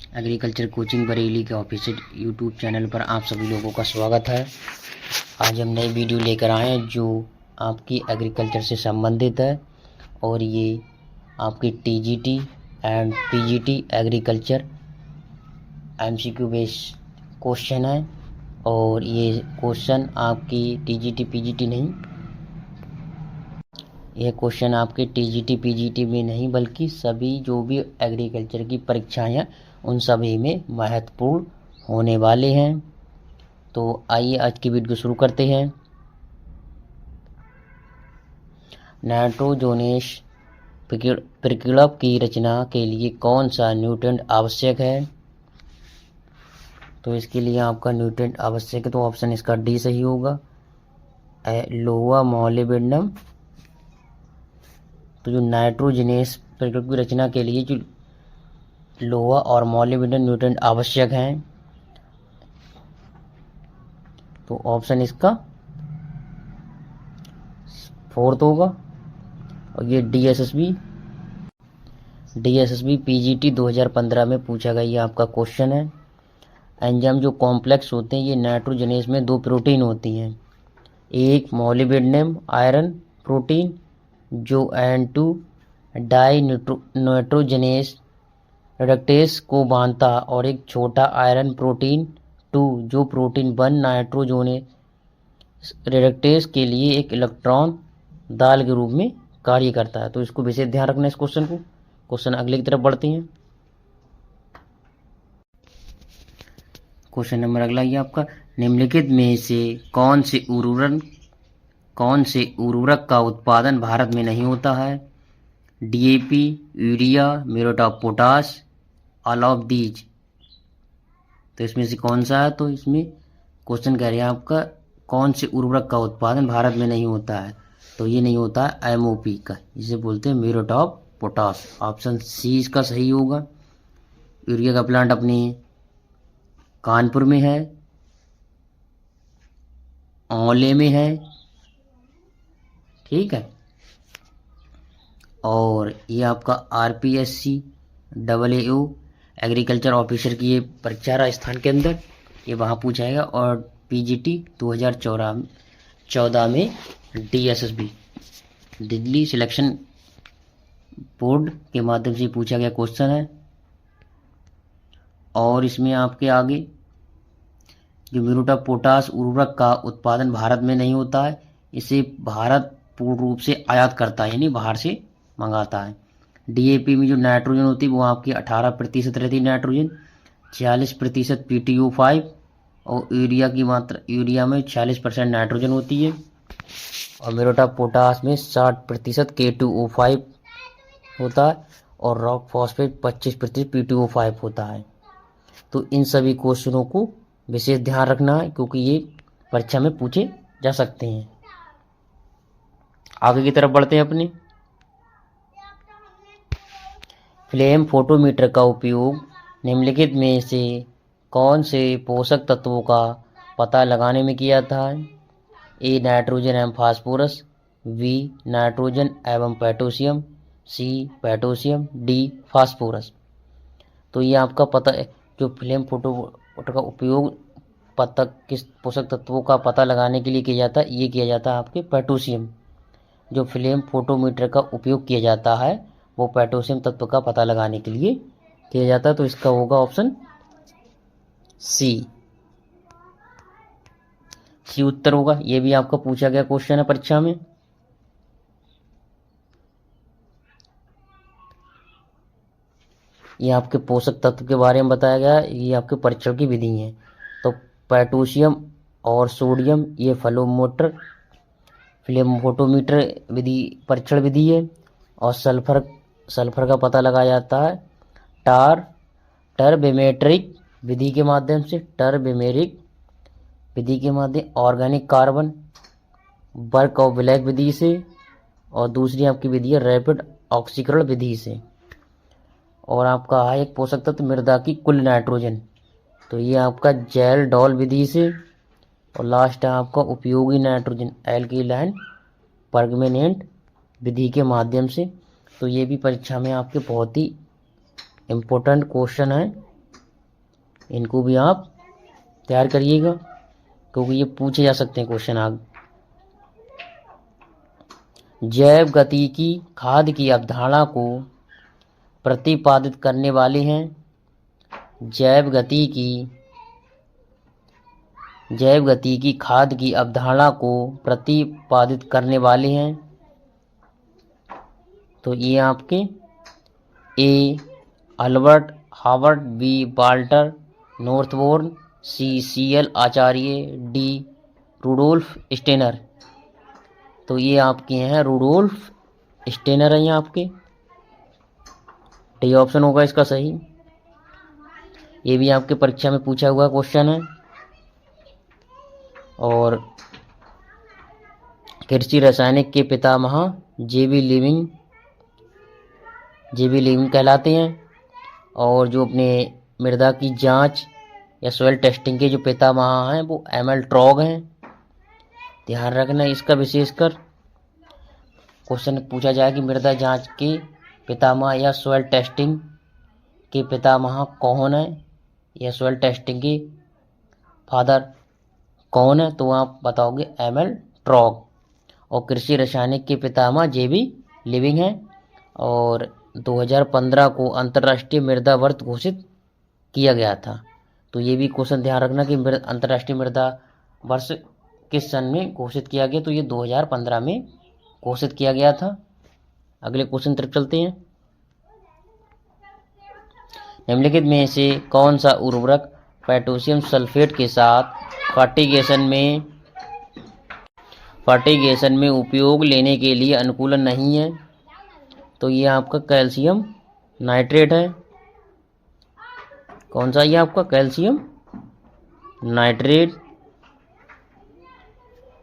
Agriculture coaching Bareilly के official YouTube channel पर आप सभी लोगों का स्वागत है। आज हम नई वीडियो लेकर आए हैं जो आपकी एग्रीकल्चर से संबंधित है और ये आपकी TGT and PGT agriculture MCQ based question है। और ये क्वेश्चन आपकी टीजीटी पीजीटी नहीं, यह क्वेश्चन आपके टीजीटी पीजीटी में नहीं बल्कि सभी जो भी एग्रीकल्चर की परीक्षाएं हैं उन सभी में महत्वपूर्ण होने वाले हैं। तो आइए आज की वीडियो शुरू करते हैं। नाइट्रोजोनेस प्रतिक्रिया की रचना के लिए कौन सा न्यूट्रिएंट आवश्यक है? तो इसके लिए आपका न्यूट्रिएंट आवश्यक है तो ऑप्शन इसका डी सही होगा, लोहा मोलिब्डेनम। तो जो नाइट्रोजनेस प्रतिक्रिया की रचना के लिए जो लोहा और मोलिब्डेनम न्यूट्रिएंट आवश्यक हैं तो ऑप्शन इसका फोर्थ होगा। और ये डीएसएसबी पीजीटी 2015 में पूछा गया ये आपका क्वेश्चन है। एंजाइम जो कॉम्प्लेक्स होते हैं ये नाइट्रोजनेस में दो प्रोटीन होती हैं, एक मोलिब्डेनम आयरन प्रोटीन जो N2 डाई नाइट्रोजनेस रिडक्टेस को बांधता और एक छोटा आयरन प्रोटीन 2 जो प्रोटीन 1 नाइट्रोजनेस रिडक्टेस के लिए एक इलेक्ट्रॉन दाल के रूप में कार्य करता है। तो इसको विशेष ध्यान रखना इस क्वेश्चन को। क्वेश्चन अगले की तरफ बढ़ते हैं। क्वेश्चन नंबर अगला ये आपका, निम्नलिखित में से कौन से उर्वरक का उत्पादन भारत में नहीं होता है? DAP, urea, muriate of potash, all of these. तो इसमें से कौन सा है? तो इसमें क्वेश्चन कह रहे हैं आपका कौन से उर्वरक का उत्पादन भारत में नहीं होता है? तो ये नहीं होता है एमओपी का, जिसे बोलते हैं muriate of potash. Option C इसका सही होगा। यूरिया का प्लांट अपने कानपुर में है, औले में है, ठीक है। और ये आपका आरपीएससी AAO एग्रीकल्चर ऑफिसर की ये परीक्षा राजस्थान के अंदर ये वहाँ पूछा जाएगा। और पीजीटी 2014 में डीएसएसबी दिल्ली सिलेक्शन बोर्ड के माध्यम से पूछा गया क्वेश्चन है। और इसमें आपके आगे जो म्यूरेट ऑफ पोटाश उर्वरक का उत्पादन भारत में नहीं होता है, इसे भारत पूर्ण रूप से आयात करता है, यानी बाहर से मंगाता है। डीएपी में जो नाइट्रोजन होती है वो आपकी 18% रहती है नाइट्रोजन, 46% PTO5 और यूरिया में 46% नाइट्रोजन होती है। और म्यूरेट ऑफ पोटाश में 60% K2O5 होता है और रॉक फॉस्फेट 25% PTO5 होता है। तो इन सभी क्वेश्चनों को विशेष ध्यान रखना है क्योंकि ये परीक्षा में पूछे जा सकते हैं। आगे की तरफ बढ़ते हैं अपने। फ्लेम फोटोमीटर का उपयोग निम्नलिखित में से कौन से पोषक तत्वों का पता लगाने में किया था? ए नाइट्रोजन एवं फास्फोरस, बी नाइट्रोजन एवं potassium, C potassium, D phosphorus. तो ये आपका पता जो फ्लेम फोटोमीटर का उपयोग किस पोषक तत्वों का पता लगाने के लिए किया जाता है, ये किया जाता है आपके पोटेशियम। जो फ्लेम फोटोमीटर का उपयोग किया जाता है वो पोटेशियम तत्व का पता लगाने के लिए किया जाता है। तो इसका होगा ऑप्शन सी उत्तर होगा। ये भी आपका पूछा गया क्वेश्चन है परीक्षा में। ये आपके पोषक तत्व के बारे में बताया गया है, ये आपके परीक्षण की विधि है। तो पोटेशियम और सोडियम ये फ्लेम फोटोमीटर विधि परीक्षण विधि है। और सल्फर का पता लगाया जाता है टर्बेमेट्रिक विधि के माध्यम से, ऑर्गेनिक कार्बन बर्क और ब्लैक विधि से, और दूसरी आपकी विधि है रैपिड ऑक्सीकरण विधि से। और आपका है एक पोषक तत्व मृदा की कुल नाइट्रोजन, तो ये आपका जेल डॉल विधि से। और लास्ट है आपका उपयोगी नाइट्रोजन एल्कीलाइन परमैनेंट विधि के माध्यम से। तो ये भी परीक्षा में आपके बहुत ही इम्पोर्टेंट क्वेश्चन है। इनको भी आप तैयार करिएगा, क्योंकि ये पूछे जा सकते हैं क्वेश्चन आगे। जैव गतिकी खाद की अवधारणा को प्रतिपादित करने वाले हैं। जैव गतिकी खाद की अवधारणा को प्रतिपादित करने वाले हैं। तो ये आपके A Albert Howard, B Walter Northbourne, C CL Acharya, D Rudolf Steiner. तो ये आपके हैं रूडोल्फ स्टेनर हैं आपके। डी ऑप्शन होगा इसका सही। ये भी आपके परीक्षा में पूछा हुआ क्वेश्चन है। और कृषि रासायनिक के पितामह जेबी लिविंग कहलाते हैं। और जो अपने मृदा की जांच या सॉइल टेस्टिंग के जो पितामह हैं वो एमएल ट्रॉग हैं। ध्यान रखना इसका विशेषकर क्वेश्चन पूछा जाए कि मृदा जांच के पितामह या सॉइल टेस्टिंग के पितामह कौन है, या सॉइल टेस्टिंग के फादर कौन है, तो आप बताओगे एमएल ट्रॉग। और कृषि रासायनिक के पितामह जेबी लिविंग हैं। और 2015 को अंतर्राष्ट्रीय मृदा वर्ष घोषित किया गया था। तो ये भी क्वेश्चन ध्यान रखना कि अंतर्राष्ट्रीय मृदा वर्ष किस सन में घोषित किया गया, तो ये 2015 में घोषित किया गया था। अगले क्वेश्चन तरफ चलते हैं। निम्नलिखित में से कौन सा उर्वरक पोटेशियम सल्फेट के साथ फर्टिगेशन में उपयोग लेने के लिए अनुकूल नहीं है? तो ये आपका कैल्शियम नाइट्रेट है। कौन सा ये आपका कैल्शियम नाइट्रेट।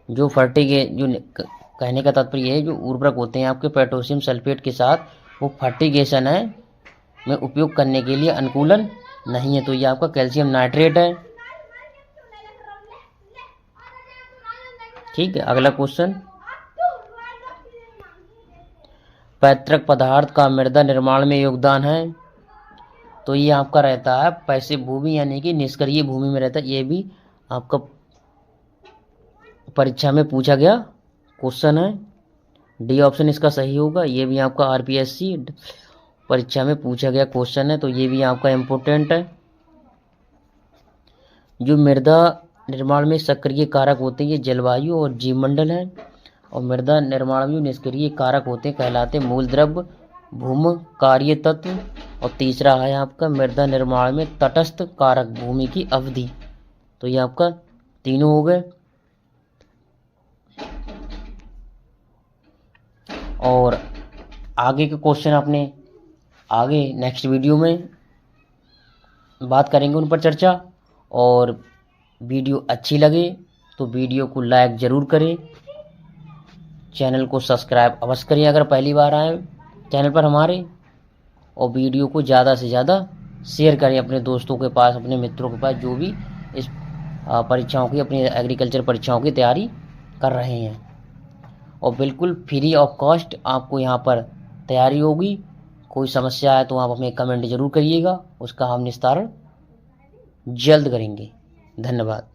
जो कहने का तात्पर्य है जो उर्वरक होते हैं आपके पोटेशियम सल्फेट के साथ, वो फर्टिगेशन है में उपयोग करने के लिए अनुकूलन नहीं है। तो ये आपका कैल्शियम नाइट्रेट है। ठीक है, अगला क्वेश्चन। पैतृक पदार्थ का मृदा निर्माण में योगदान है। तो ये आपका रहता है पैसिव भूमि, यानी कि निष्क्रिय भूमि में रहता है। ये भी आपका परीक्षा में पूछा गया क्वेश्चन है। डी ऑप्शन इसका सही होगा। ये भी आपका आरपीएससी परीक्षा में पूछा गया क्वेश्चन है, तो ये भी आपका इम्पोर्टेंट है। जो मृदा निर्माण में सक्रिय कारक होते हैं ये जलवायु और जीवमंडल है। और मृदा निर्माण में निष्क्रिय कारक होते हैं कहलाते मूल द्रव्य, भूम कार्य तत्व। और तीसरा है आपका मृदा निर्माण में तटस्थ कारक, भूमि की अवधि। तो ये आपका तीनों हो गए। और आगे के क्वेश्चन अपने आगे नेक्स्ट वीडियो में बात करेंगे, उन पर चर्चा। और वीडियो अच्छी लगे तो वीडियो को लाइक ज़रूर करें, चैनल को सब्सक्राइब अवश्य करिए अगर पहली बार आए चैनल पर हमारे। और वीडियो को ज़्यादा से ज़्यादा शेयर करें अपने दोस्तों के पास, अपने मित्रों के पास, जो भी इस परीक्षाओं की, अपनी एग्रीकल्चर परीक्षाओं की तैयारी कर रहे हैं। और बिल्कुल फ्री ऑफ कॉस्ट आपको यहाँ पर तैयारी होगी। कोई समस्या है तो आप हमें कमेंट ज़रूर करिएगा, उसका हम निस्तारण जल्द करेंगे। धन्यवाद।